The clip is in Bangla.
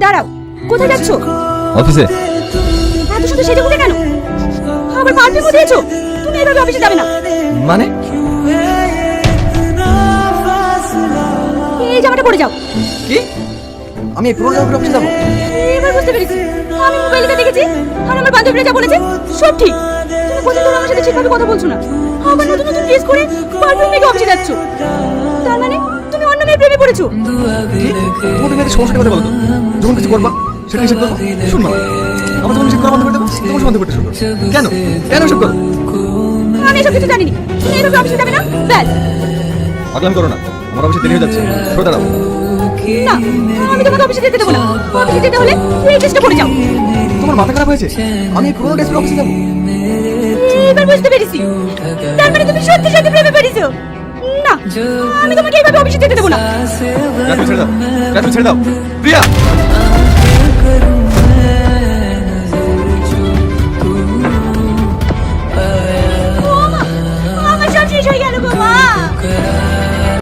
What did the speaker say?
দাঁড়াও, কোথায় যাচ্ছ? অফিসে। এত শুধু সেজে গুজে কেন? আবার পারফিউমও দিয়েছো? তুমি এভাবে অফিসে যাবে না। মানে? এই জামাটা পরে যাও। কি? আমি এই পুরো জামাটা অফিসে যাবো? এবার বুঝতে পেরেছি। আমি মোবাইলে যা দেখেছি আর আমার বান্ধবীরা যা বলেছে সব ঠিক। তুমি কোথায় ধরে আমার সাথে ঠিকভাবে কথা বলছো না। আবার নতুন নতুন ড্রেস করে পারফিউম মেখে অফিসে যাচ্ছ। তার মানে তুমি অন্য মেয়ের প্রেমে পড়েছো। তোমাদের মেয়েদের সমস্যাটা কথা বলো তো। যখন কিছু করবা সেটা নিষেধ করবো, শুনবা না। আমার যখন নিষেধ করা বন্ধ করে দেবো তখন বন্ধ করতে শুরু করো। কেন কেন এসব করো? আমি এসব কিছু জানি না। তুমি এভাবে অফিসে যাবে না, ব্যাস। পাগলামি করো না, আমার অফিসে দেরি হয়ে যাচ্ছে। সরে দাঁড়াও। না, আমি তোমাকে অফিসে যেতে দেবো না। অফিসে যেতে হলে এই ড্রেসটা পরে যাও। তোমার মাথা খারাপ হয়েছে? আমি এই পুরোনো ড্রেস পরে অফিসে যাবো? এবার বুঝতে পেরেছি। তার মানে তুমি সত্যি সত্যি প্রেমে পড়েছো। না, আমি তোমাকে এইভাবে অফিসে যেতে দেবো না। ছেড়ে দাও, ছেড়ে দাও প্রিয়া।